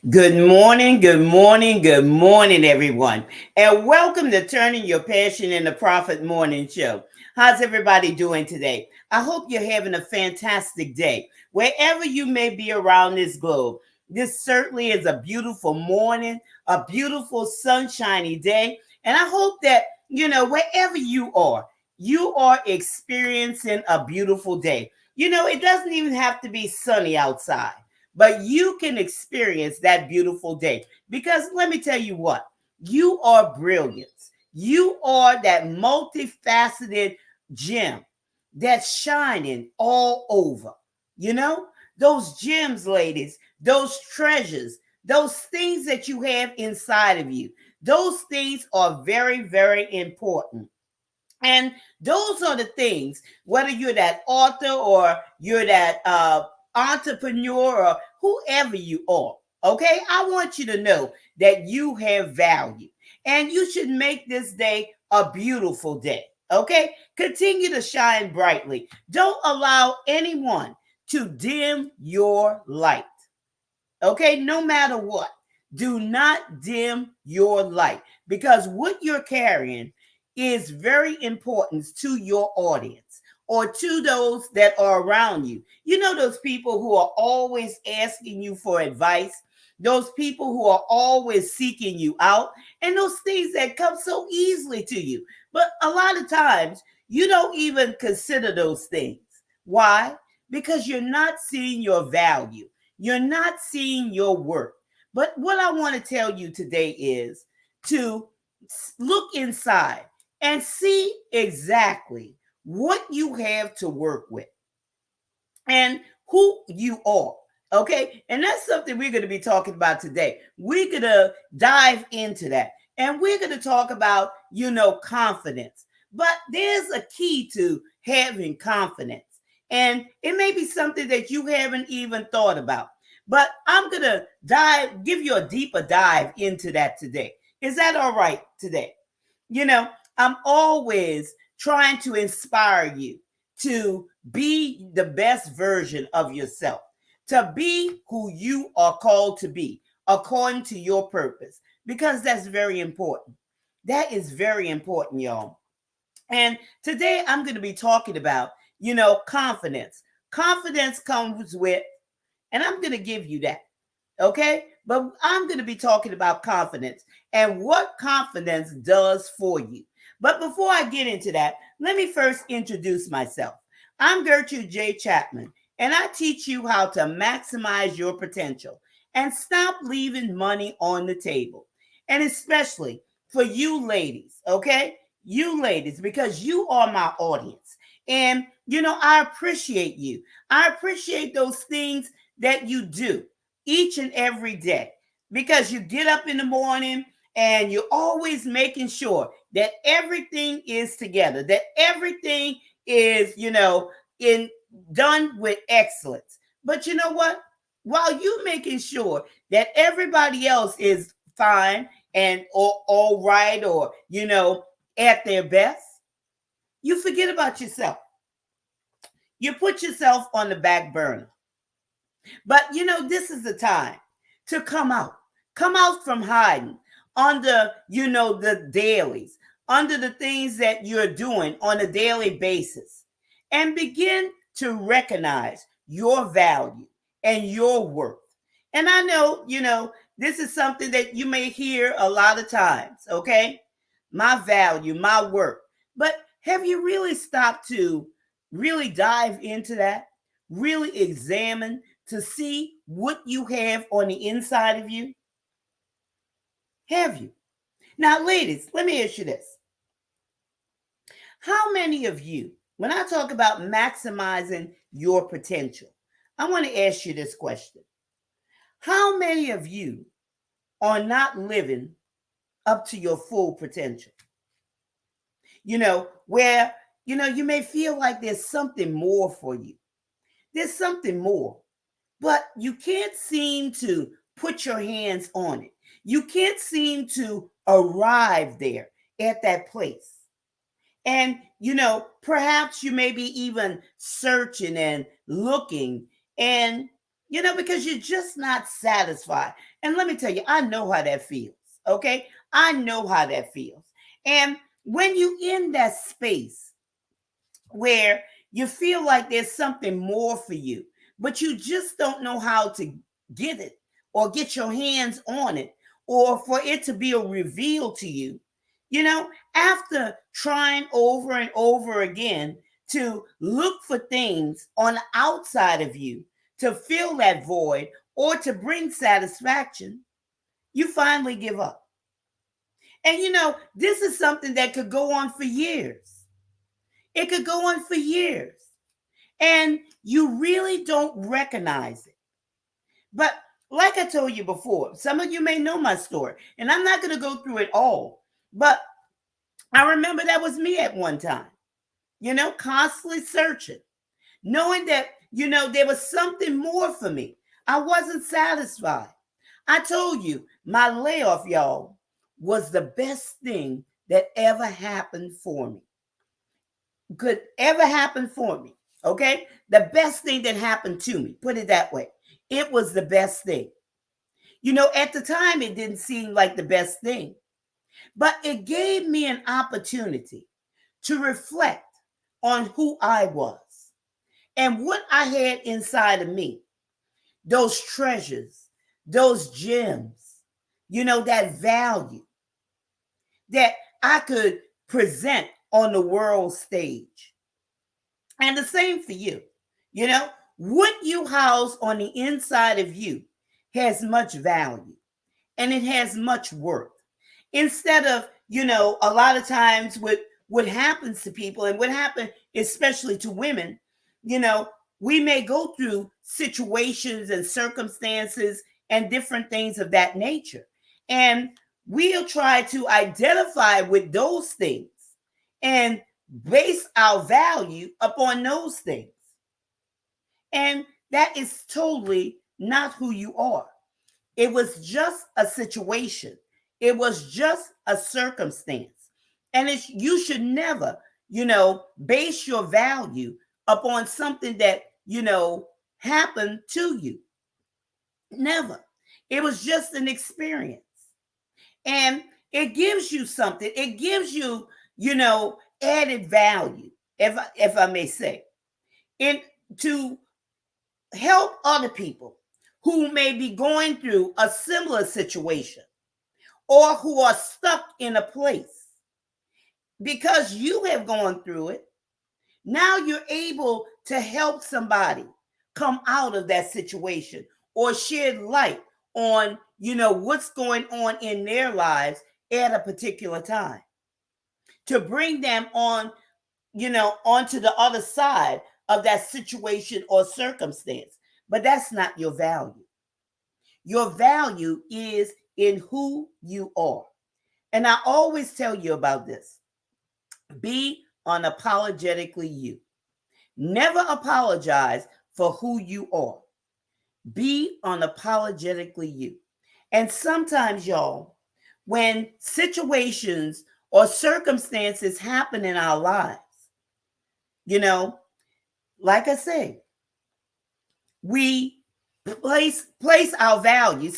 Good morning, everyone. And welcome to Turning Your Passion into Profit Morning Show. How's everybody doing today? I hope you're having a fantastic day. Wherever you may be around this globe, this certainly is a beautiful morning, a beautiful sunshiny day. And I hope that, wherever you are experiencing a beautiful day. It doesn't even have to be sunny outside, but you can experience that beautiful day. Because let me tell you what, you are brilliance. You are that multifaceted gem that's shining all over. You know, those gems, ladies, those treasures, those things that you have inside of you, those things are very, very important. And those are the things, whether you're that author or you're that entrepreneur or whoever you are, okay? I want you to know that you have value and you should make this day a beautiful day, okay? Continue to shine brightly. Don't allow anyone to dim your light, okay? No matter what, do not dim your light because what you're carrying is very important to your audience or to those that are around you. You know, those people who are always asking you for advice, those people who are always seeking you out, and those things that come so easily to you. But a lot of times, you don't even consider those things. Why? Because you're not seeing your value, you're not seeing your worth. But what I want to tell you today is to look inside and see exactly what you have to work with and who you are. Okay. And that's something we're going to be talking about today. We're going to dive into that and we're going to talk about, confidence. But there's a key to having confidence. And it may be something that you haven't even thought about. But I'm going to give you a deeper dive into that today. Is that all right today? You know, I'm always trying to inspire you to be the best version of yourself, to be who you are called to be according to your purpose, because that's very important. That is very important, y'all. And today I'm going to be talking about, confidence. Confidence comes with, and I'm going to give you that. Okay. But I'm going to be talking about confidence and what confidence does for you. But before I get into that, let me first introduce myself. I'm Gertrude J. Chapman, and I teach you how to maximize your potential and stop leaving money on the table. And especially for you ladies, okay? You ladies, because you are my audience. And, I appreciate you. I appreciate those things that you do each and every day because you get up in the morning and you're always making sure that everything is together, that everything is, in done with excellence. But you know what? While you making sure that everybody else is fine and or all right or at their best, you forget about yourself. You put yourself on the back burner. But this is the time to come out. Come out from hiding under, the dailies, under the things that you're doing on a daily basis, and begin to recognize your value and your worth. And I know, this is something that you may hear a lot of times, okay? My value, my worth. But have you really stopped to really dive into that? Really examine to see what you have on the inside of you? Have you? Now, ladies, let me ask you this. How many of you, when I talk about maximizing your potential, I want to ask you this question. How many of you are not living up to your full potential? Where, you may feel like there's something more for you. There's something more, but you can't seem to put your hands on it. You can't seem to arrive there at that place. And, perhaps you may be even searching and looking, and because you're just not satisfied. And let me tell you, I know how that feels. Okay. I know how that feels. And when you in that space where you feel like there's something more for you, but you just don't know how to get it or get your hands on it or for it to be revealed to you, after trying over and over again to look for things on the outside of you to fill that void or to bring satisfaction, you finally give up. And this is something that could go on for years. It could go on for years. And you really don't recognize it. But like I told you before, some of you may know my story, and I'm not going to go through it all. But I remember that was me at one time, constantly searching, knowing that, there was something more for me. I wasn't satisfied. I told you, my layoff, y'all, was the best thing that ever happened for me. Could ever happen for me. Okay? The best thing that happened to me. Put it that way. It was the best thing. At the time, it didn't seem like the best thing, but it gave me an opportunity to reflect on who I was and what I had inside of me. Those treasures, those gems, that value that I could present on the world stage. And the same for you. What you house on the inside of you has much value and it has much worth. Instead of, a lot of times what happens to people and what happened, especially to women, we may go through situations and circumstances and different things of that nature. And we'll try to identify with those things and base our value upon those things. And that is totally not who you are. It was just a situation. It was just a circumstance. And you should never, base your value upon something that, happened to you. Never. It was just an experience. And it gives you something. It gives you, added value, if I may say, and to help other people who may be going through a similar situation or who are stuck in a place. Because you have gone through it, now you're able to help somebody come out of that situation or shed light on, what's going on in their lives at a particular time. To bring them on, onto the other side of that situation or circumstance. But that's not your value. Your value is in who you are. And I always tell you about this. Be unapologetically you. Never apologize for who you are. Be unapologetically you. And sometimes, y'all, when situations or circumstances happen in our lives, like I said, we place our value,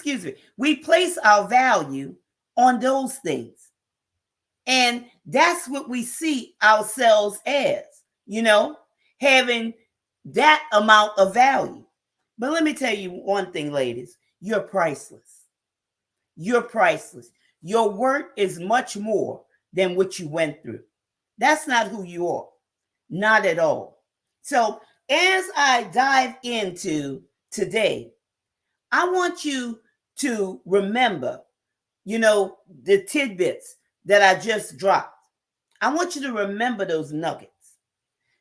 we place our value on those things. And that's what we see ourselves as, having that amount of value. But let me tell you one thing, ladies, you're priceless. You're priceless. Your worth is much more than what you went through. That's not who you are. Not at all. So as I dive into today, I want you to remember, the tidbits that I just dropped. I want you to remember those nuggets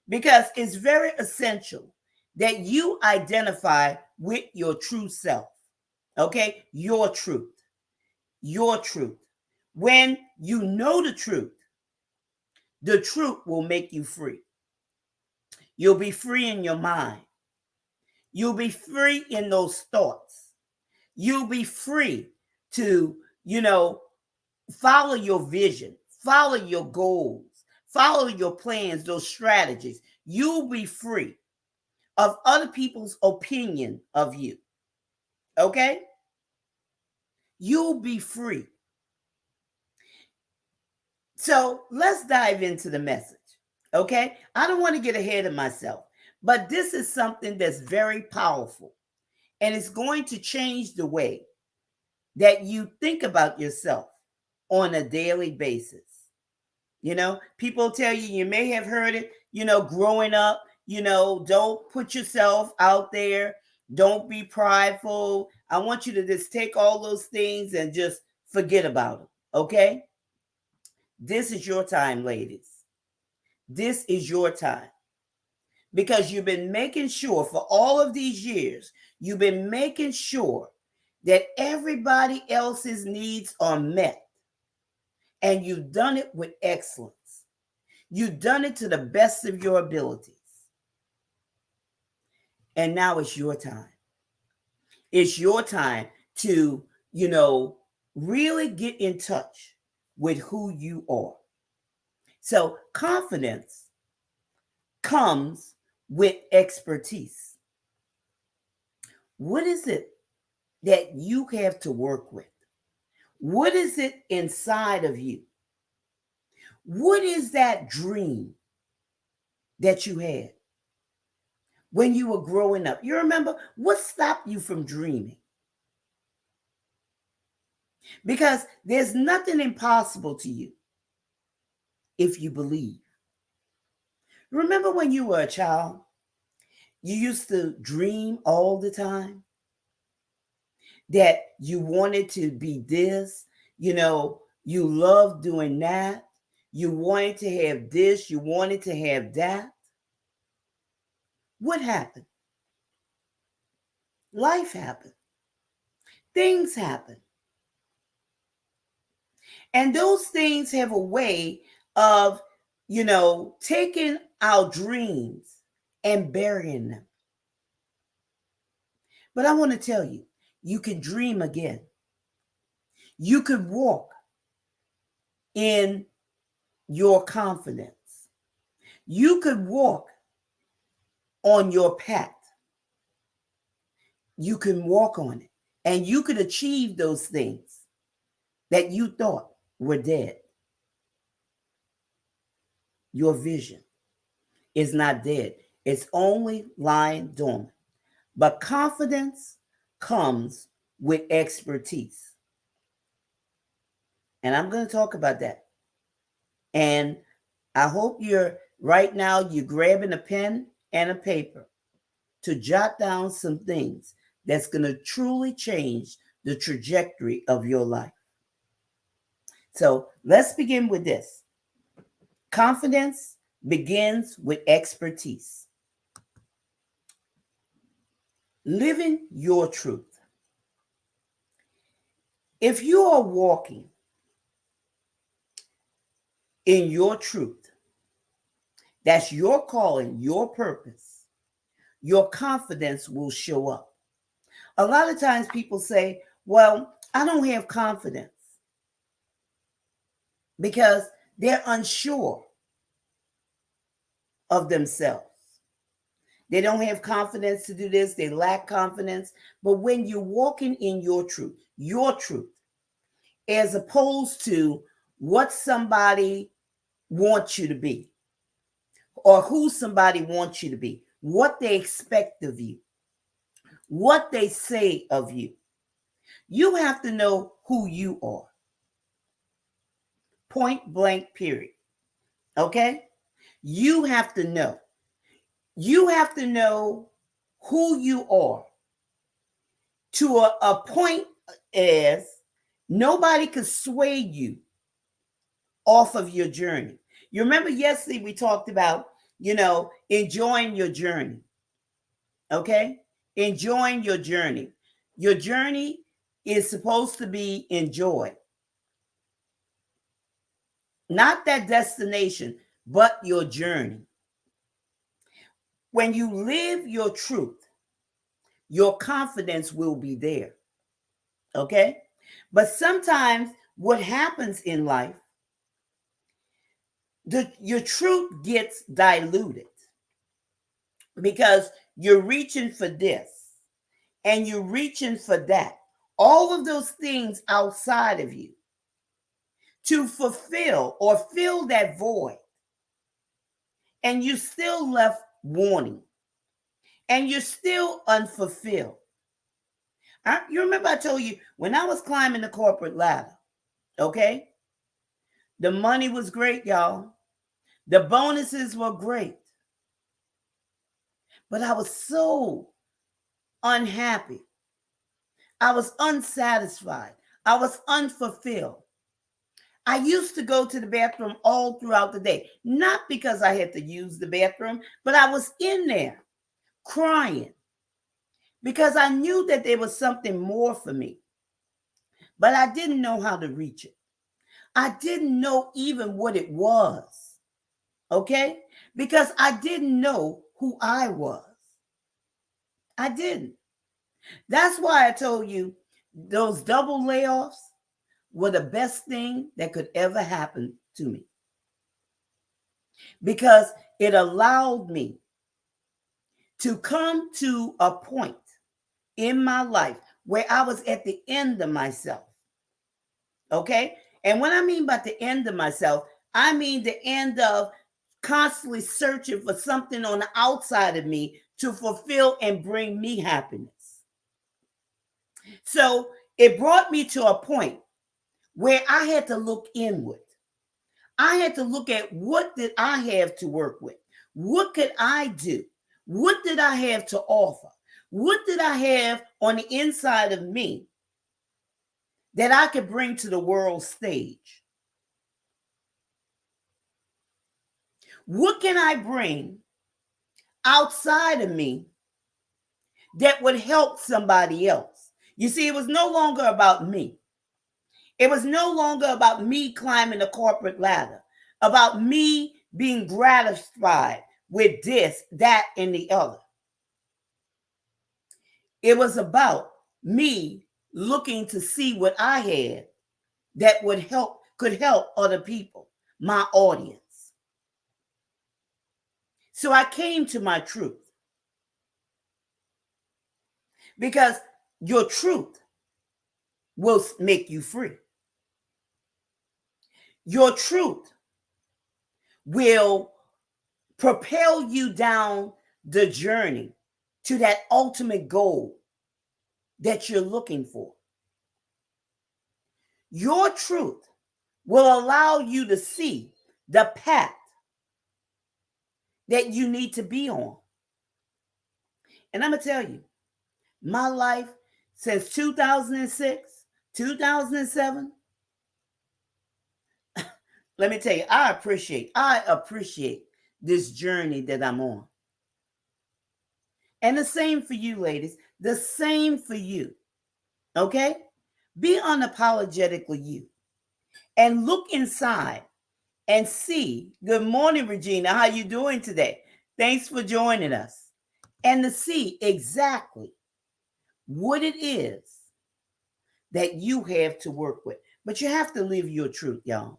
because it's very essential that you identify with your true self. Okay? Your truth. Your truth. When you know the truth will make you free. You'll be free in your mind. You'll be free in those thoughts. You'll be free to, follow your vision, follow your goals, follow your plans, those strategies. You'll be free. of other people's opinion of you. Okay? You'll be free. So let's dive into the message. Okay? I don't want to get ahead of myself, but this is something that's very powerful, and it's going to change the way that you think about yourself on a daily basis. People tell you, you may have heard it, growing up, don't put yourself out there. Don't be prideful. I want you to just take all those things and just forget about them. Okay? This is your time, ladies. This is your time. Because you've been making sure for all of these years, you've been making sure that everybody else's needs are met. And you've done it with excellence. You've done it to the best of your abilities. And now it's your time. It's your time to, really get in touch with who you are. So confidence comes with expertise. What is it that you have to work with? What is it inside of you? What is that dream that you had when you were growing up? You remember what stopped you from dreaming? Because there's nothing impossible to you if you believe. Remember when you were a child, you used to dream all the time that you wanted to be this, you loved doing that. You wanted to have this, you wanted to have that. What happened? Life happened. Things happen. And those things have a way of, taking our dreams and burying them. But I want to tell you, you can dream again. You could walk in your confidence. You could walk on your path. You can walk on it, and you could achieve those things that you thought were dead. Your vision is not dead. It's only lying dormant. But confidence comes with expertise. And I'm going to talk about that. And I hope you're grabbing a pen and a paper to jot down some things that's going to truly change the trajectory of your life. So let's begin with this. Confidence begins with expertise. Living your truth. If you are walking in your truth, that's your calling, your purpose, your confidence will show up. A lot of times people say, well, I don't have confidence because they're unsure of themselves. They don't have confidence to do this. They lack confidence. But when you're walking in your truth, as opposed to what somebody wants you to be or who somebody wants you to be, what they expect of you, what they say of you, you have to know who you are. Point blank, period. Okay? You have to know. You have to know who you are to a point as nobody could sway you off of your journey. You remember yesterday we talked about, enjoying your journey. Okay? Enjoying your journey. Your journey is supposed to be enjoyed. Not that destination, but your journey. When you live your truth, your confidence will be there. Okay? But sometimes what happens in life, your truth gets diluted because you're reaching for this, and you're reaching for that. All of those things outside of you to fulfill or fill that void. And you still left wanting. And you're still unfulfilled. You remember I told you when I was climbing the corporate ladder, okay? The money was great, y'all. The bonuses were great. But I was so unhappy. I was unsatisfied. I was unfulfilled. I used to go to the bathroom all throughout the day, not because I had to use the bathroom, but I was in there crying because I knew that there was something more for me, but I didn't know how to reach it. I didn't know even what it was, okay? Because I didn't know who I was. I didn't. That's why I told you those double layoffs were the best thing that could ever happen to me. Because it allowed me to come to a point in my life where I was at the end of myself. Okay? And what I mean by the end of myself, I mean the end of constantly searching for something on the outside of me to fulfill and bring me happiness. So it brought me to a point where I had to look inward. I had to look at what did I have to work with? What could I do? What did I have to offer? What did I have on the inside of me that I could bring to the world stage? What can I bring outside of me that would help somebody else? You see, it was no longer about me. It was no longer about me climbing the corporate ladder, about me being gratified with this, that, and the other. It was about me looking to see what I had that could help other people, my audience. So I came to my truth. Because your truth will make you free. Your truth will propel you down the journey to that ultimate goal that you're looking for. Your truth will allow you to see the path that you need to be on. And I'm going to tell you, my life since 2006, 2007, let me tell you, I appreciate this journey that I'm on. And the same for you, ladies. The same for you. Okay? Be unapologetically you. And look inside and see. Good morning, Regina. How you doing today? Thanks for joining us. And to see exactly what it is that you have to work with. But you have to live your truth, y'all.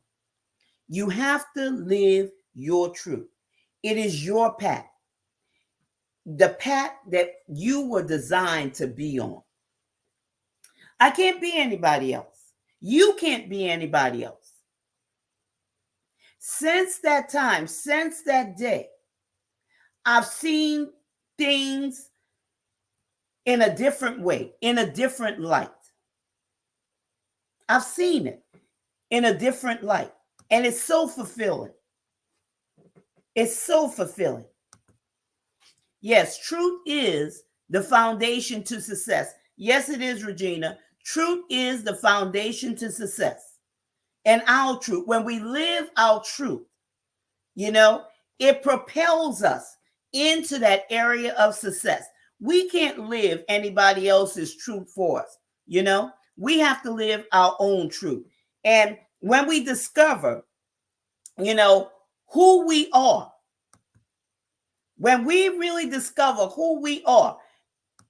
You have to live your truth. It is your path. The path that you were designed to be on. I can't be anybody else. You can't be anybody else. Since that time, since that day, I've seen things in a different way, in a different light. I've seen it in a different light. And it's so fulfilling. It's so fulfilling. Yes, truth is the foundation to success. Yes, it is, Regina. Truth is the foundation to success. And our truth, when we live our truth, it propels us into that area of success. We can't live anybody else's truth for us. We have to live our own truth. And when we discover, who we are, when we really discover who we are,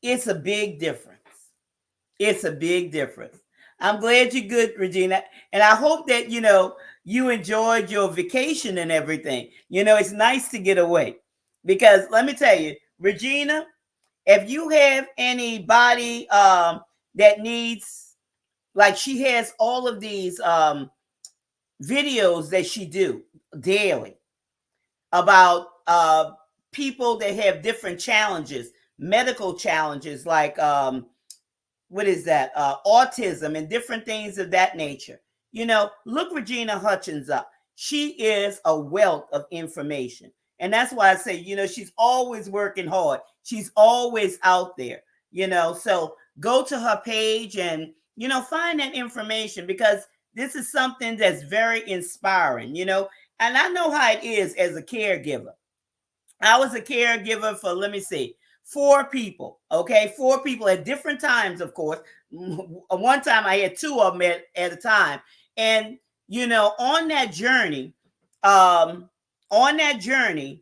it's a big difference. It's a big difference. I'm glad you're good, Regina. And I hope that, you enjoyed your vacation and everything. It's nice to get away. Because let me tell you, Regina, If you have anybody that needs, like she has all of these videos that she do daily about people that have different challenges, medical challenges, like what is that? Autism and different things of that nature. Look Regina Hutchins up. She is a wealth of information. And that's why I say, she's always working hard. She's always out there, So go to her page and, find that information, because this is something that's very inspiring, And I know how it is as a caregiver. I was a caregiver for, let me see, 4 people. Okay, 4 people at different times, of course. One time I had 2 of them at a time. And, on that journey, I'm going to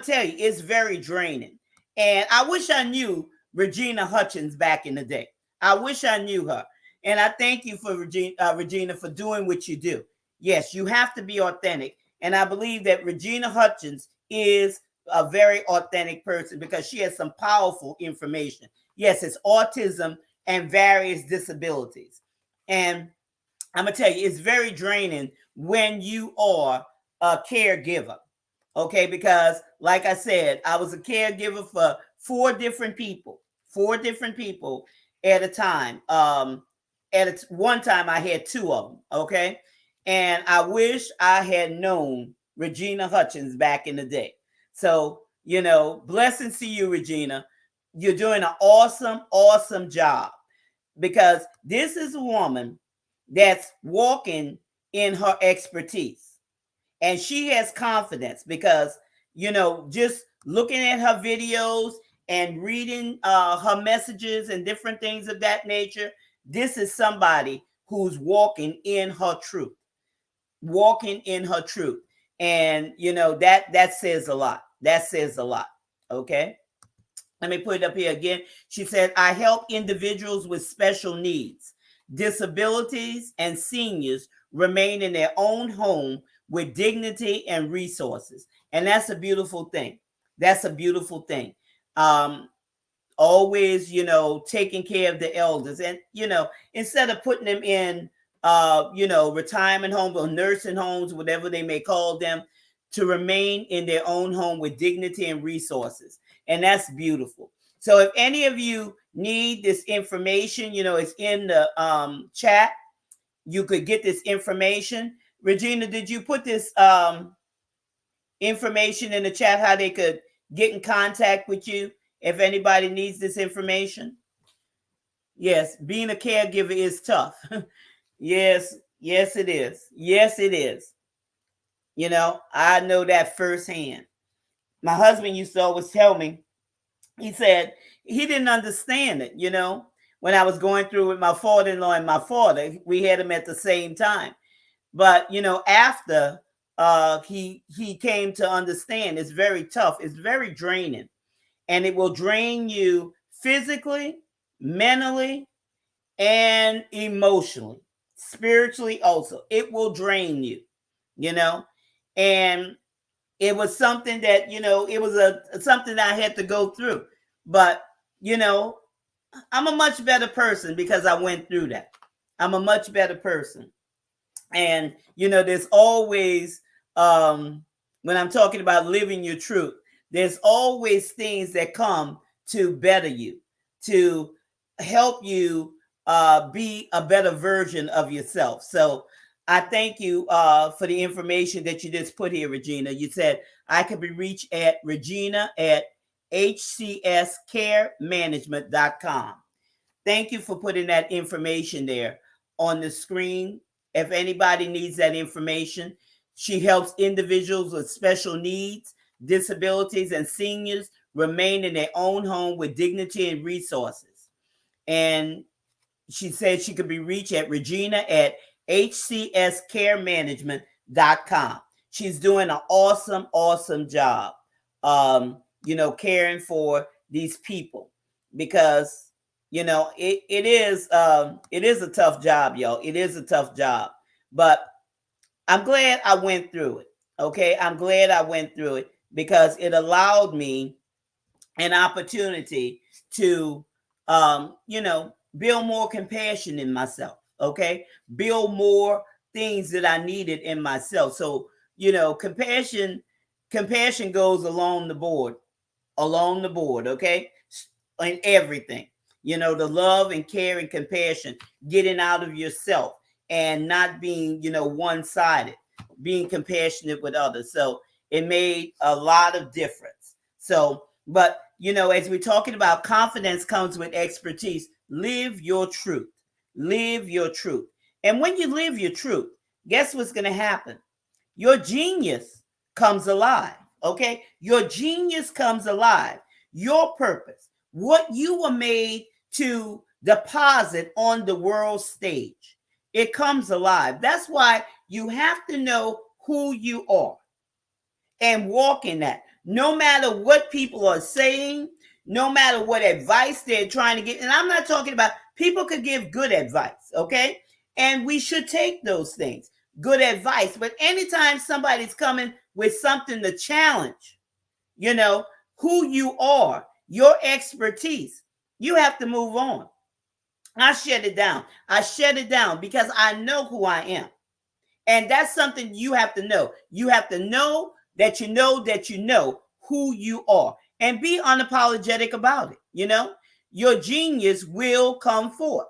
tell you, it's very draining. And I wish I knew Regina Hutchins back in the day. I wish I knew her. And I thank you for Regina, for doing what you do. Yes, you have to be authentic. And I believe that Regina Hutchins is a very authentic person, because she has some powerful information. Yes, it's autism and various disabilities. And I'm going to tell you, it's very draining when you are a caregiver. Okay, because like I said, I was a caregiver for 4 different people at a time. One time I had 2 of them. Okay. And I wish I had known Regina Hutchins back in the day. So, blessings to you, Regina. You're doing an awesome, awesome job, because this is a woman that's walking in her expertise. And she has confidence because, just looking at her videos and reading her messages and different things of that nature, this is somebody who's walking in her truth. And that says a lot. Okay, let me put it up here again. She said, I help individuals with special needs, disabilities, and seniors remain in their own home with dignity and resources. And that's a beautiful thing. Always, taking care of the elders, and, instead of putting them in retirement homes or nursing homes, whatever they may call them, to remain in their own home with dignity and resources. And that's beautiful. So if any of you need this information, it's in the chat. You could get this information. Regina, did you put this information in the chat, how they could get in contact with you if anybody needs this information? Yes, being a caregiver is tough. Yes, it is. I know that firsthand. My husband used to always tell me, he said he didn't understand it, when I was going through with my father-in-law and my father. We had them at the same time. But, after he came to understand, it's very tough. It's very draining. And it will drain you physically, mentally, and emotionally, spiritually also. It will drain you, and it was something that, it was something that I had to go through. But, I'm a much better person because I went through that. I'm a much better person. And, there's always, when I'm talking about living your truth, there's always things that come to better you, to help you be a better version of yourself. So I thank you for the information that you just put here, Regina. You said I could be reached at Regina at hcscaremanagement.com. Thank you for putting that information there on the screen. If anybody needs that information, she helps individuals with special needs, disabilities, and seniors remain in their own home with dignity and resources. And she said she could be reached at Regina at hcscaremanagement.com. She's doing an awesome, awesome job, caring for these people, because it is a tough job, y'all. It is a tough job, but I'm glad I went through it. Okay, I'm glad I went through it, because it allowed me an opportunity to, build more compassion in myself. Okay. Build more things that I needed in myself. So, compassion goes along the board. Okay. In everything, the love and care and compassion, getting out of yourself and not being, one sided, being compassionate with others. So it made a lot of difference. So, but, as we're talking about, confidence comes with expertise. Live your truth. Live your truth. And when you live your truth, guess what's going to happen? Your genius comes alive. Okay. Your genius comes alive. Your purpose, what you were made to deposit on the world stage, it comes alive. That's why you have to know who you are and walk in that. No matter what people are saying, no matter what advice they're trying to get. And I'm not talking about, people could give good advice, okay? And we should take those things, good advice. But anytime somebody's coming with something to challenge, who you are, your expertise, you have to move on. I shut it down. I shut it down because I know who I am. And that's something you have to know. You have to know that you know who you are and be unapologetic about it. Your genius will come forth.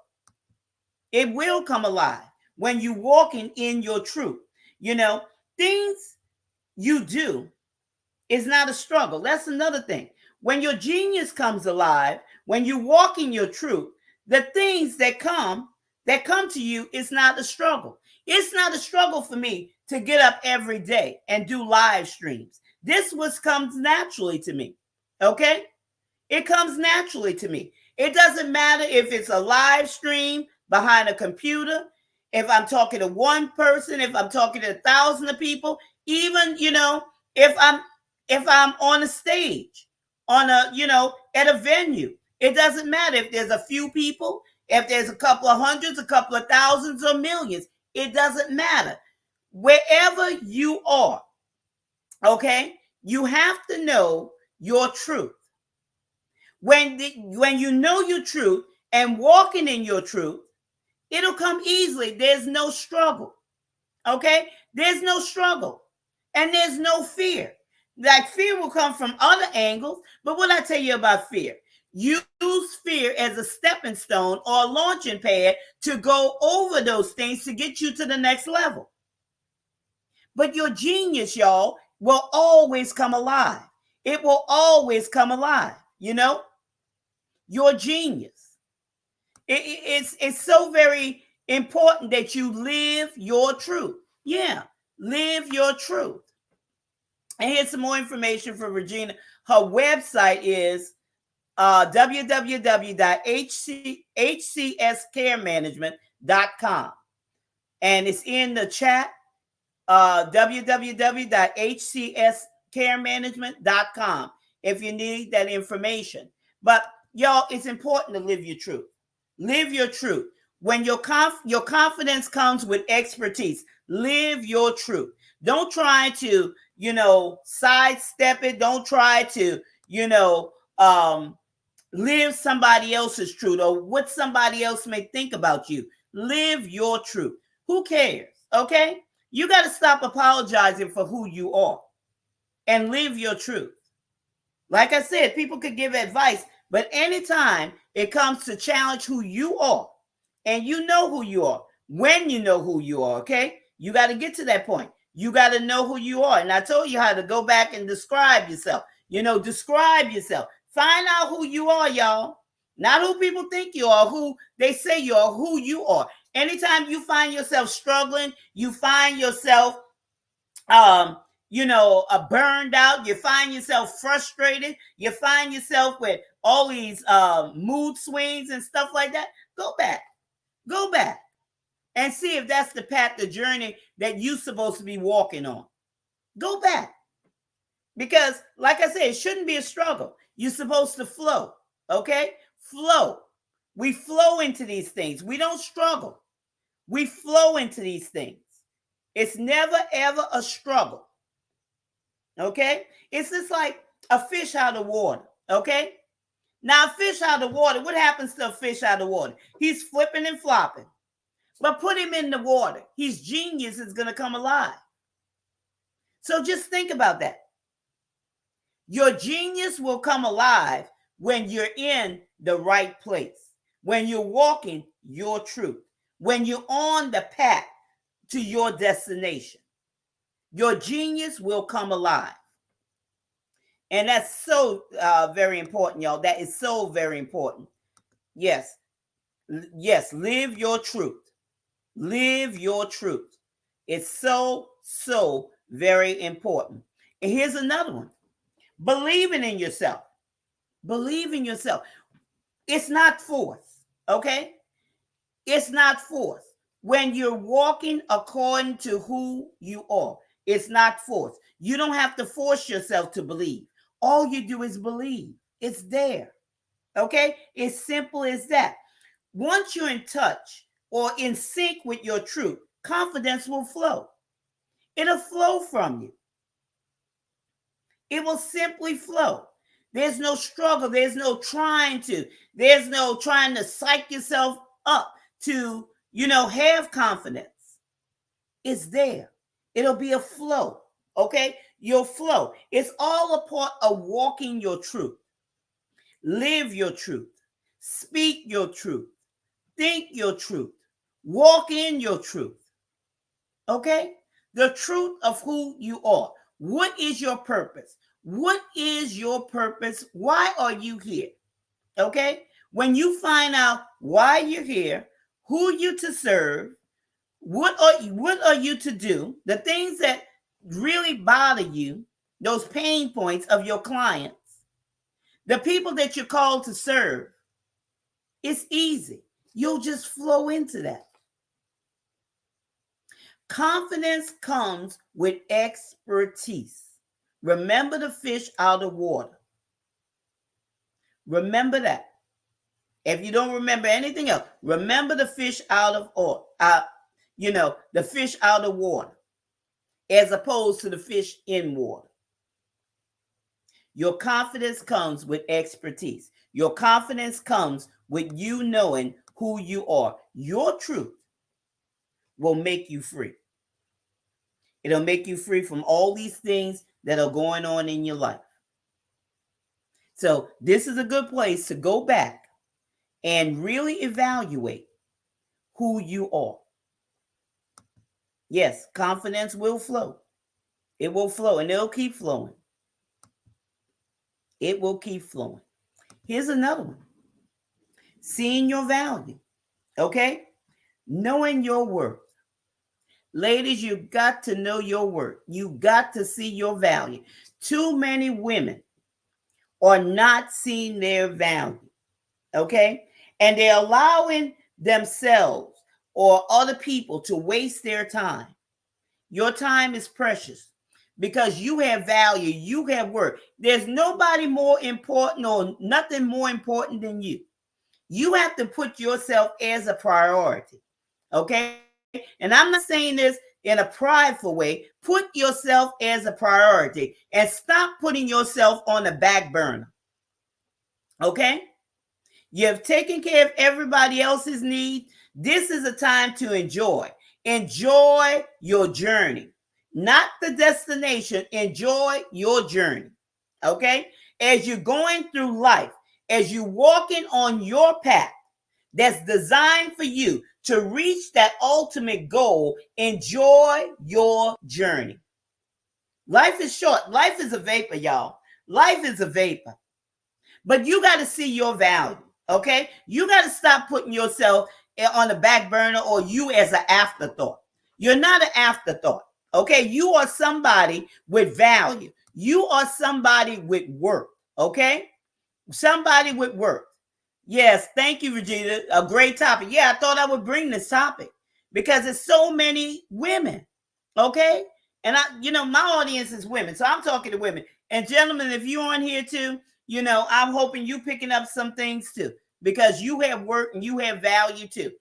It will come alive when you walking in your truth. Things you do is not a struggle. That's another thing. When your genius comes alive, when you walk in your truth, the things that come to you is not a struggle. It's not a struggle for me to get up every day and do live streams. This was comes naturally to me. Okay? It comes naturally to me. It doesn't matter if it's a live stream behind a computer, if I'm talking to one person, if I'm talking to 1,000 of people, even, if I'm on a stage, at a venue. It doesn't matter if there's a few people, if there's a couple of hundreds, a couple of thousands, or millions. It doesn't matter. Wherever you are, okay, you have to know your truth. When you know your truth and walking in your truth, it'll come easily. There's no struggle. Okay? There's no struggle. And there's no fear. Like, fear will come from other angles. But what I tell you about fear, use fear as a stepping stone or a launching pad to go over those things to get you to the next level. But your genius, y'all, will always come alive. It will always come alive. Your genius. It's so very important that you live your truth. Yeah, live your truth. And here's some more information for Regina. Her website is www.hcscaremanagement.com. And it's in the chat, www.hcscaremanagement.com, if you need that information. But y'all, it's important to live your truth. Live your truth. When your confidence comes with expertise, live your truth. Don't try to, sidestep it. Don't try to, live somebody else's truth or what somebody else may think about you. Live your truth. Who cares? Okay? You got to stop apologizing for who you are and live your truth. Like I said, people could give advice, but anytime it comes to challenge who you are, and you know who you are, when you know who you are, okay? You got to get to that point. You got to know who you are. And I told you how to go back and describe yourself. Describe yourself. Find out who you are, y'all. Not who people think you are, who they say you are, who you are. Anytime you find yourself struggling, you find yourself burned out, you find yourself frustrated, you find yourself with all these mood swings and stuff like that, go back and see if that's the path, the journey that you're supposed to be walking on. Go back. Because like I said, it shouldn't be a struggle. You're supposed to flow. Okay? Flow. We flow into these things. We don't struggle. We flow into these things. It's never, ever a struggle. Okay? It's just like a fish out of water. Okay? Now, a fish out of water, what happens to a fish out of water? He's flipping and flopping. But put him in the water. His genius is going to come alive. So just think about that. Your genius will come alive when you're in the right place, when you're walking your truth, when you're on the path to your destination. Your genius will come alive. And that's so very important, y'all. That is so very important. Yes. Yes. Live your truth. Live your truth. It's so, so very important. And here's another one. Believing in yourself. Believe in yourself. It's not forced. Okay? It's not forced. When you're walking according to who you are, it's not forced. You don't have to force yourself to believe. All you do is believe. It's there. Okay? It's simple as that. Once you're in touch or in sync with your truth, confidence will flow. It'll flow from you. It will simply flow. There's no struggle. There's no trying to. There's no trying to psych yourself up to, have confidence. It's there. It'll be a flow. Okay? You'll flow. It's all a part of walking your truth. Live your truth. Speak your truth. Think your truth. Walk in your truth. Okay? The truth of who you are. What is your purpose? What is your purpose? Why are you here? Okay? When you find out why you're here, who you to serve, what are you to do, the things that really bother you, those pain points of your clients, the people that you're called to serve, it's easy. You'll just flow into that. Confidence comes with expertise. Remember the fish out of water. Remember that. If you don't remember anything else, remember the fish out of the fish out of water, as opposed to the fish in water. Your confidence comes with expertise. Your confidence comes with you knowing who you are. Your truth will make you free. It'll make you free from all these things that are going on in your life. So this is a good place to go back and really evaluate who you are. Yes, confidence will flow. It will flow, and it'll keep flowing. It will keep flowing. Here's another one. Seeing your value. Okay? Knowing your worth. Ladies, you got to know your worth. You got to see your value. Too many women are not seeing their value. Okay? And they're allowing themselves or other people to waste their time. Your time is precious because you have value. You have worth. There's nobody more important or nothing more important than you. You have to put yourself as a priority. Okay? And I'm not saying this in a prideful way. Put yourself as a priority and stop putting yourself on the back burner. Okay? You've taken care of everybody else's needs. This is a time to enjoy. Enjoy your journey, not the destination. Enjoy your journey. Okay? As you're going through life, as you're walking on your path that's designed for you to reach that ultimate goal, enjoy your journey. Life is short. Life is a vapor, y'all. Life is a vapor. But you got to see your value. Okay? You got to stop putting yourself on the back burner or you as an afterthought. You're not an afterthought. Okay? You are somebody with value. You are somebody with worth. Okay? Somebody with worth. Yes, thank you, Regina. A great topic. Yeah, I thought I would bring this topic because there's so many women. Okay? And my audience is women. So I'm talking to women. And gentlemen, if you're on here too, I'm hoping you picking up some things too, because you have work and you have value too.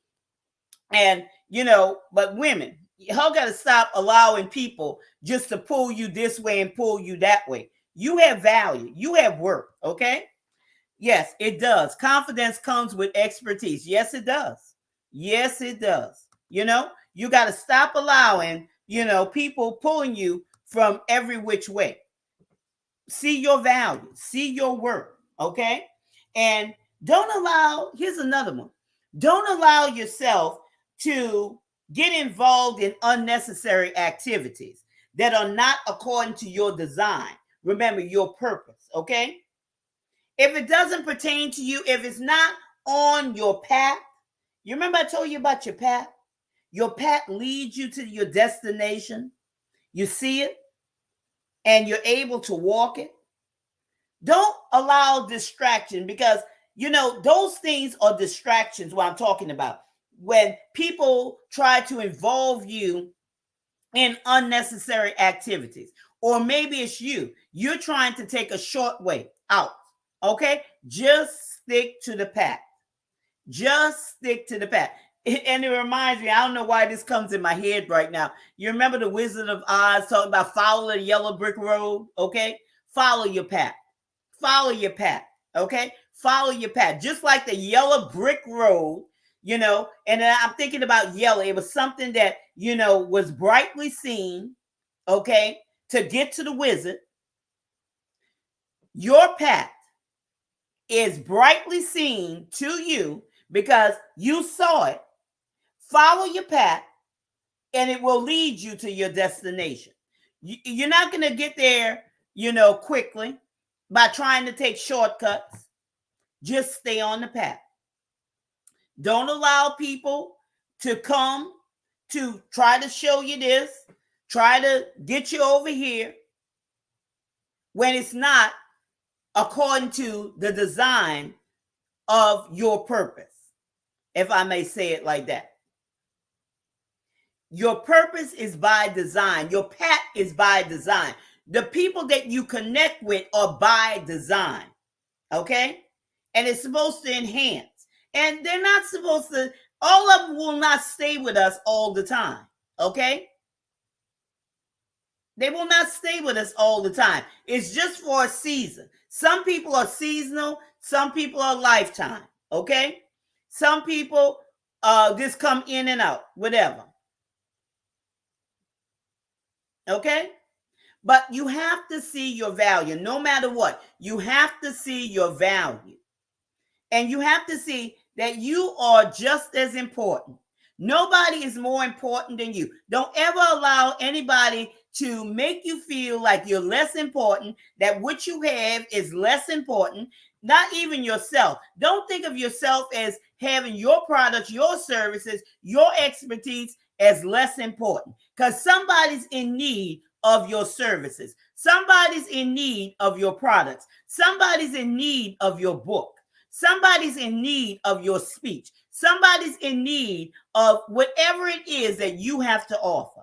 And, but women, y'all got to stop allowing people just to pull you this way and pull you that way. You have value. You have work. Okay. Yes, it does. Confidence comes with expertise. Yes, it does. Yes, it does. You got to stop allowing, people pulling you from every which way. See your value, see your worth, okay? And here's another one. Don't allow yourself to get involved in unnecessary activities that are not according to your design. Remember your purpose, okay? If it doesn't pertain to you, if it's not on your path, you remember I told you about your path? Your path leads you to your destination. You see it and you're able to walk it. Don't allow distraction because, those things are distractions, what I'm talking about. When people try to involve you in unnecessary activities, or maybe it's you're trying to take a short way out. Okay, just stick to the path. Just stick to the path. And it reminds me, I don't know why this comes in my head right now. You remember the Wizard of Oz talking about follow the yellow brick road? Okay, follow your path. Follow your path. Okay, follow your path. Just like the yellow brick road, and then I'm thinking about yellow. It was something that, was brightly seen, okay, to get to the wizard. Your path is brightly seen to you because you saw it. Follow your path and it will lead you to your destination. You're not going to get there, quickly by trying to take shortcuts. Just stay on the path. Don't allow people to come to try to show you this, try to get you over here when it's not according to the design of your purpose, if I may say it like that. Your purpose is by design. Your path is by design. The people that you connect with are by design, okay? And it's supposed to enhance. And they're not supposed to, all of them will not stay with us all the time, okay? They will not stay with us all the time. It's just for a season. Some people are seasonal. Some people are lifetime, okay? Some people just come in and out, whatever. Okay? But you have to see your value no matter what. You have to see your value. And you have to see that you are just as important. Nobody is more important than you. Don't ever allow anybody to make you feel like you're less important, that what you have is less important, not even yourself. Don't think of yourself as having your products, your services, your expertise as less important, because somebody's in need of your services. Somebody's in need of your products. Somebody's in need of your book. Somebody's in need of your speech. Somebody's in need of whatever it is that you have to offer.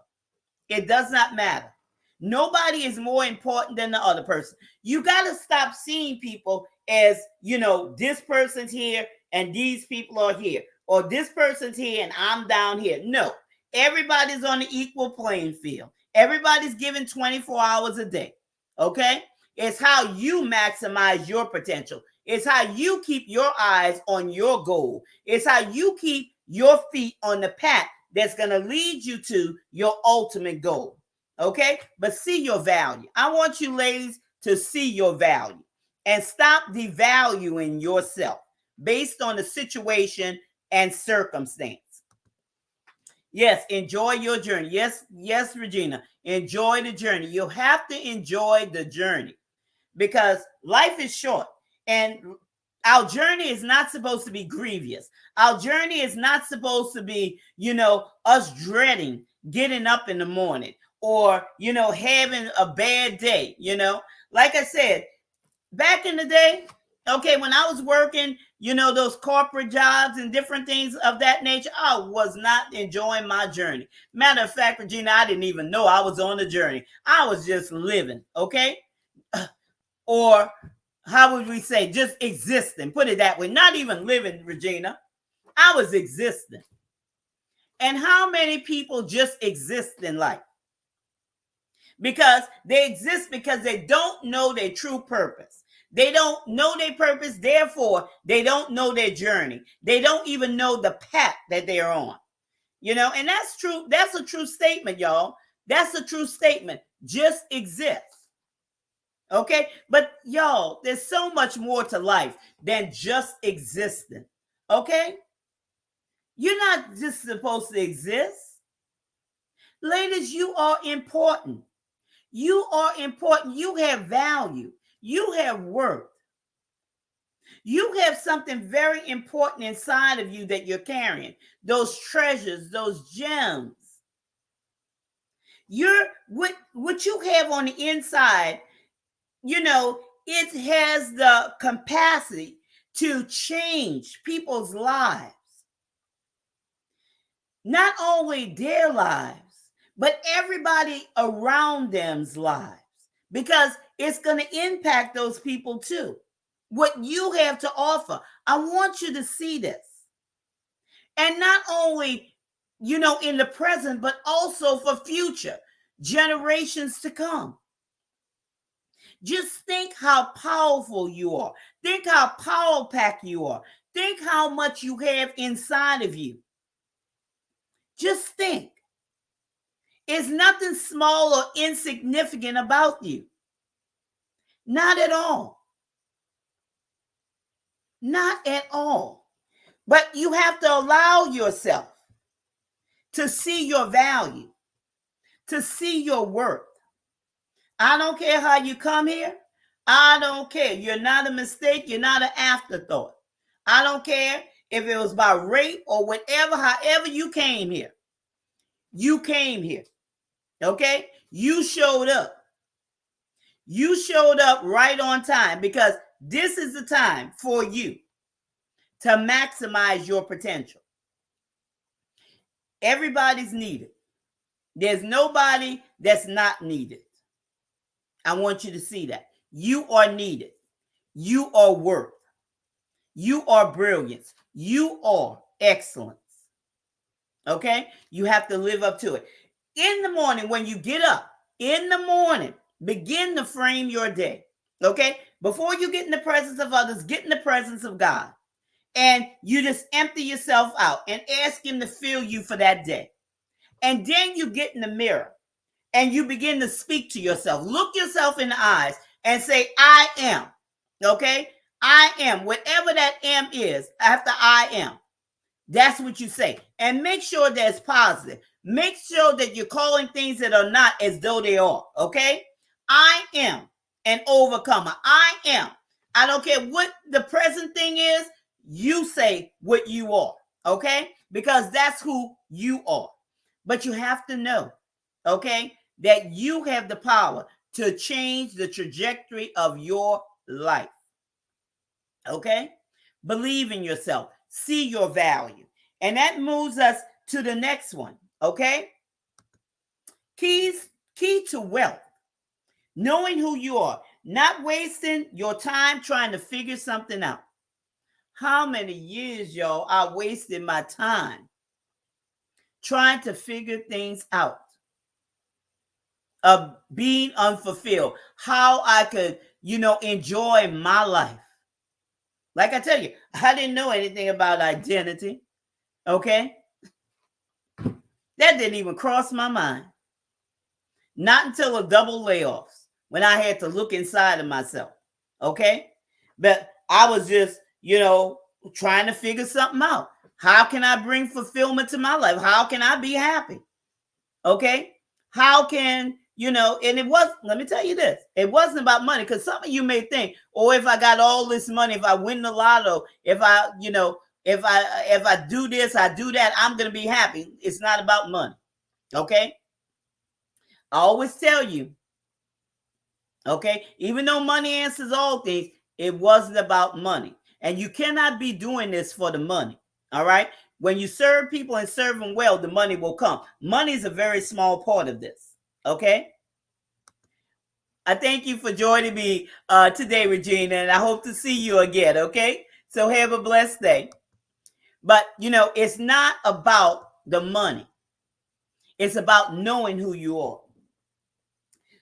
It does not matter. Nobody is more important than the other person. You got to stop seeing people as, this person's here and these people are here, or this person's here and I'm down here. No, everybody's on the equal playing field. Everybody's given 24 hours a day. Okay? It's how you maximize your potential. It's how you keep your eyes on your goal. It's how you keep your feet on the path that's going to lead you to your ultimate goal. Okay? But see your value. I want you ladies to see your value and stop devaluing yourself based on the situation and circumstance. Yes, enjoy your journey. Yes, Regina. Enjoy the journey. You have to enjoy the journey because life is short. And our journey is not supposed to be grievous. Our journey is not supposed to be, us dreading getting up in the morning or, having a bad day, Like I said, back in the day, okay, when I was working, those corporate jobs and different things of that nature, I was not enjoying my journey. Matter of fact, Regina, I didn't even know I was on the journey. I was just living, okay? Or how would we say, just existing, put it that way. Not even living, Regina. I was existing. And how many people just exist in life? Because they exist because they don't know their true purpose. They don't know their purpose. Therefore, they don't know their journey. They don't even know the path that they are on. And that's true. That's a true statement, y'all. That's a true statement. Just exist. Okay? But y'all, there's so much more to life than just existing. Okay? You're not just supposed to exist. Ladies, you are important. You are important. You have value. You have worth. You have something very important inside of you that you're carrying. Those treasures, those gems. What you have on the inside, it has the capacity to change people's lives. Not only their lives, but everybody around them's lives, because it's going to impact those people too. What you have to offer. I want you to see this. And not only, in the present, but also for future generations to come. Just think how powerful you are. Think how power-packed you are. Think how much you have inside of you. Just think. It's nothing small or insignificant about you. Not at all. Not at all. But you have to allow yourself to see your value, to see your worth. I don't care how you come here. I don't care. You're not a mistake. You're not an afterthought. I don't care if it was by rape or whatever, however you came here. You came here. Okay? You showed up. You showed up right on time, because this is the time for you to maximize your potential. Everybody's needed. There's nobody that's not needed. I want you to see that. You are needed. You are worth. You are brilliance. You are excellence. Okay? You have to live up to it. In the morning, when you get up, in the morning, begin to frame your day. Okay? Before you get in the presence of others, get in the presence of God. And you just empty yourself out and ask him to fill you for that day. And then you get in the mirror and you begin to speak to yourself. Look yourself in the eyes and say, I am. Okay? I am. Whatever that am is after I am. That's what you say. And make sure that it's positive. Make sure that you're calling things that are not as though they are. Okay? I am an overcomer. I am. I don't care what the present thing is. You say what you are. Okay? Because that's who you are. But you have to know, okay, that you have the power to change the trajectory of your life. Okay? Believe in yourself. See your value. And that moves us to the next one. Okay? Key to wealth. Knowing who you are. Not wasting your time trying to figure something out. How many years, y'all, I wasted my time trying to figure things out, of being unfulfilled, how I could, enjoy my life. Like I tell you, I didn't know anything about identity. Okay? That didn't even cross my mind. Not until a double layoffs, when I had to look inside of myself. Okay? But I was just, trying to figure something out. How can I bring fulfillment to my life? How can I be happy? Okay? How can, and it was, let me tell you this, it wasn't about money, because some of you may think, if I got all this money, if I win the lotto, if I do this, I do that, I'm going to be happy. It's not about money. Okay? I always tell you, okay, even though money answers all things, it wasn't about money. And you cannot be doing this for the money. All right? When you serve people and serve them well, the money will come. Money is a very small part of this. Okay? I thank you for joining me today, Regina, and I hope to see you again. Okay? So have a blessed day. But, it's not about the money. It's about knowing who you are.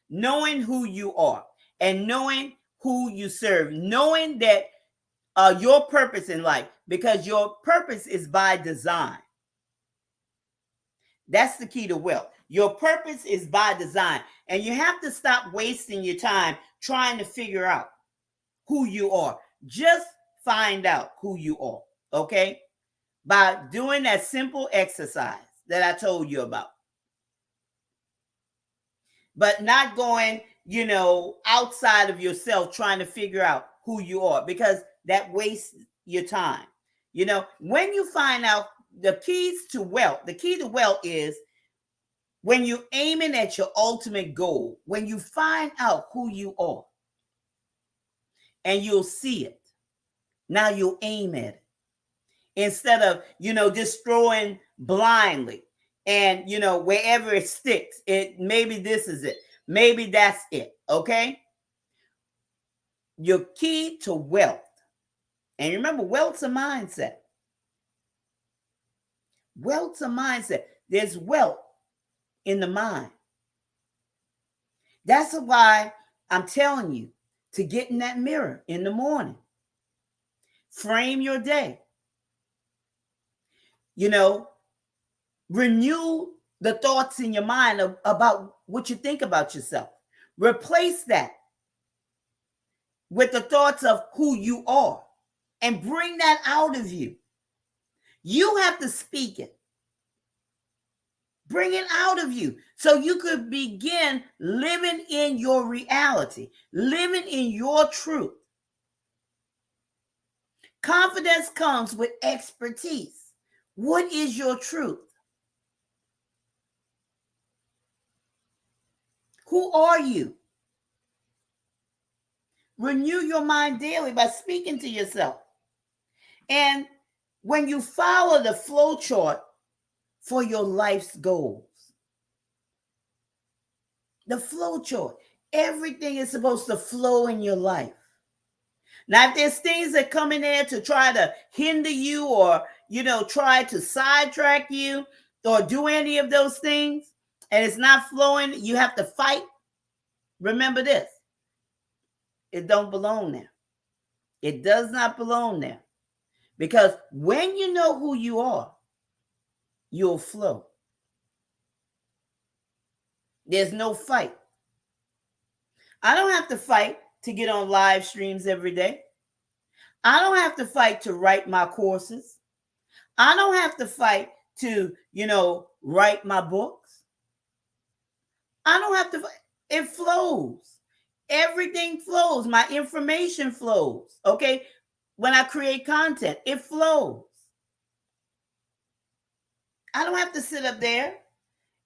Knowing who you are and knowing who you serve, knowing that your purpose in life, because your purpose is by design. That's the key to wealth. Your purpose is by design, and you have to stop wasting your time trying to figure out who you are. Just find out who you are, okay? By doing that simple exercise that I told you about. But not going, outside of yourself trying to figure out who you are, because that wastes your time. When you find out the key to wealth is when you're aiming at your ultimate goal, when you find out who you are and you'll see it. Now you'll aim at it instead of, just throwing blindly and, wherever it sticks, maybe this is it. Maybe that's it. Okay. Your key to wealth. And remember, wealth's a mindset. Wealth's a mindset. There's wealth in the mind. That's why I'm telling you to get in that mirror in the morning. Frame your day. Renew the thoughts in your mind about what you think about yourself. Replace that with the thoughts of who you are and bring that out of you. You have to speak it. Bring it out of you so you could begin living in your reality, living in your truth. Confidence comes with expertise. What is your truth? Who are you? Renew your mind daily by speaking to yourself. And when you follow the flow chart for your life's goals, the flow chart, everything is supposed to flow in your life. Now, if there's things that come in there to try to hinder you or, try to sidetrack you or do any of those things and it's not flowing, you have to fight. Remember this. It don't belong there. It does not belong there. Because when you know who you are, you'll flow. There's no fight. I don't have to fight to get on live streams every day. I don't have to fight to write my courses. I don't have to fight to, write my books. I don't have to fight. It flows. Everything flows. My information flows. Okay. When I create content, it flows. I don't have to sit up there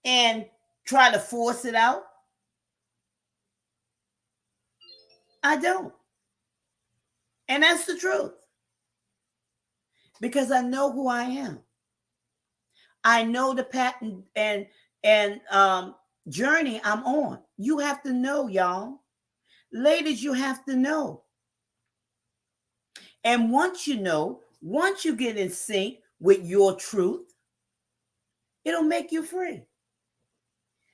and try to force it out. I don't. And that's the truth. Because I know who I am. I know the pattern and journey I'm on. You have to know, y'all. Ladies, you have to know. And once you know, once you get in sync with your truth, it'll make you free.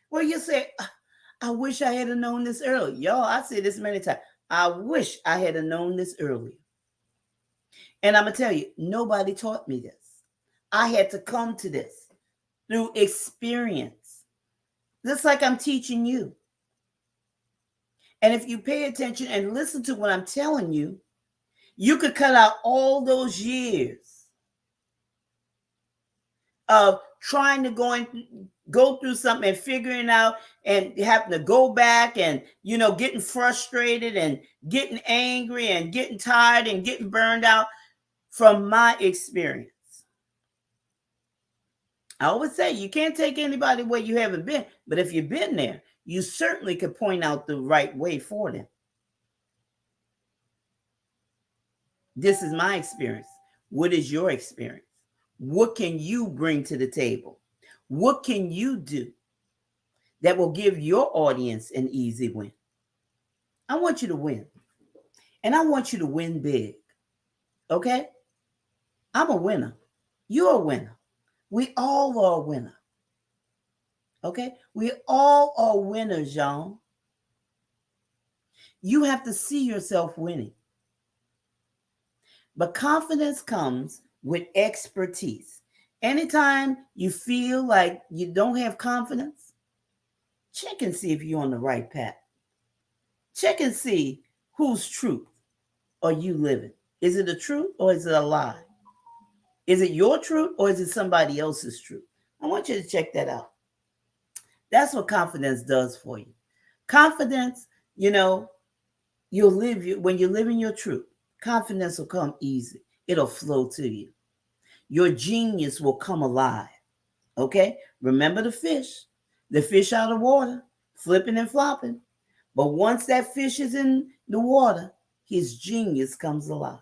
Well, you say, I wish I had known this earlier. Y'all, I say this many times. I wish I had known this earlier. And I'm going to tell you, nobody taught me this. I had to come to this through experience. Just like I'm teaching you. And if you pay attention and listen to what I'm telling you, you could cut out all those years of trying to go through something and figuring out and having to go back and, getting frustrated and getting angry and getting tired and getting burned out from my experience. I always say you can't take anybody where you haven't been, but if you've been there, you certainly could point out the right way for them. This is my experience. What is your experience? What can you bring to the table? What can you do that will give your audience an easy win? I want you to win. And I want you to win big. Okay? I'm a winner. You're a winner. We all are a winner. Okay? We all are winners, y'all. You have to see yourself winning. But confidence comes with expertise. Anytime you feel like you don't have confidence, check and see if you're on the right path. Check and see whose truth are you living. Is it a truth or is it a lie? Is it your truth or is it somebody else's truth? I want you to check that out. That's what confidence does for you. Confidence, you'll live when you live in your truth. Confidence will come easy. It'll flow to you. Your genius will come alive. Okay? Remember the fish out of water, flipping and flopping. But once that fish is in the water, his genius comes alive.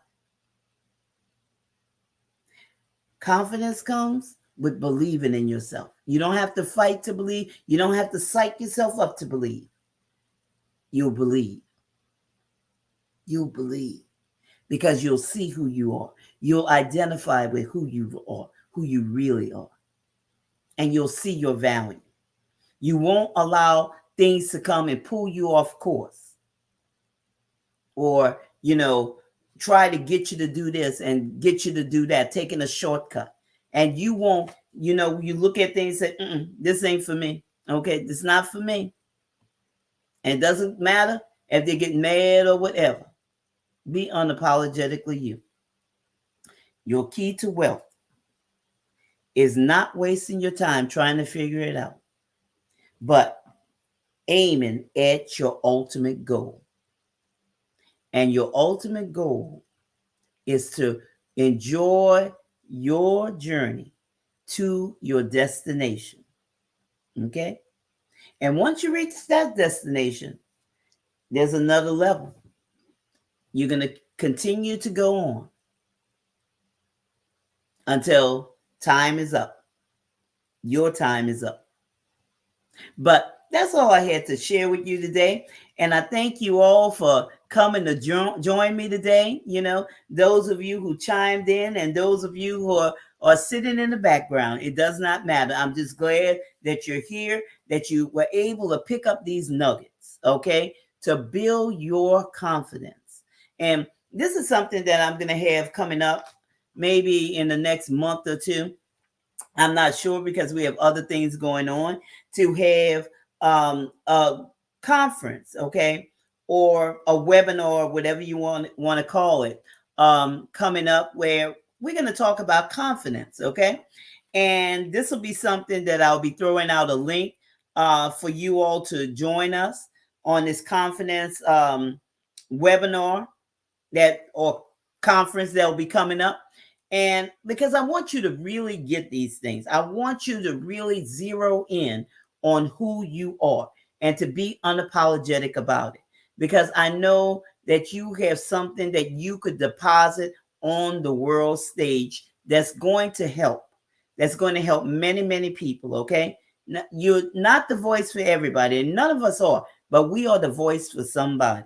Confidence comes with believing in yourself. You don't have to fight to believe. You don't have to psych yourself up to believe. You'll believe. You'll believe because you'll see who you are. You'll identify with who you are, who you really are. And you'll see your value. You won't allow things to come and pull you off course or, try to get you to do this and get you to do that, taking a shortcut. And you won't, you look at things and say, this ain't for me. Okay, it's not for me. And it doesn't matter if they get mad or whatever. Be unapologetically you. Your key to wealth is not wasting your time trying to figure it out, but aiming at your ultimate goal. And your ultimate goal is to enjoy your journey to your destination. Okay? And once you reach that destination, there's another level. You're going to continue to go on until time is up. Your time is up. But that's all I had to share with you today. And I thank you all for coming to join me today. Those of you who chimed in and those of you who are sitting in the background, it does not matter. I'm just glad that you're here, that you were able to pick up these nuggets, okay, to build your confidence. And this is something that I'm going to have coming up maybe in the next month or two. I'm not sure because we have other things going on, to have a conference, okay, or a webinar, whatever you want to call it, coming up where we're going to talk about confidence, okay? And this will be something that I'll be throwing out a link for you all to join us on this confidence webinar or conference that will be coming up. And because I want you to really get these things, I want you to really zero in on who you are and to be unapologetic about it. Because I know that you have something that you could deposit on the world stage that's going to help. That's going to help many, many people, okay? You're not the voice for everybody, and none of us are, but we are the voice for somebody.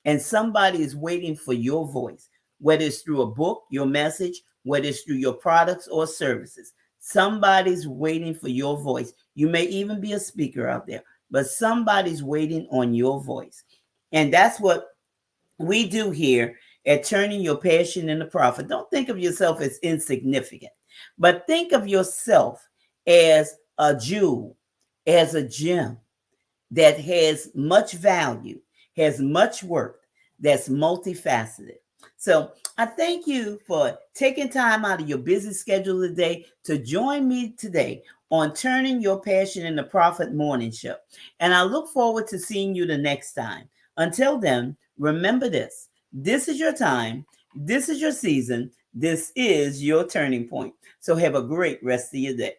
And somebody is waiting for your voice, whether it's through a book, your message, whether it's through your products or services. Somebody's waiting for your voice. You may even be a speaker out there, but somebody's waiting on your voice. And that's what we do here at Turning Your Passion into Profit. Don't think of yourself as insignificant, but think of yourself as a jewel, as a gem that has much value, has much worth, that's multifaceted. So I thank you for taking time out of your busy schedule today to join me today on Turning Your Passion into Profit Morning Show. And I look forward to seeing you the next time. Until then, remember this. This is your time. This is your season. This is your turning point. So have a great rest of your day.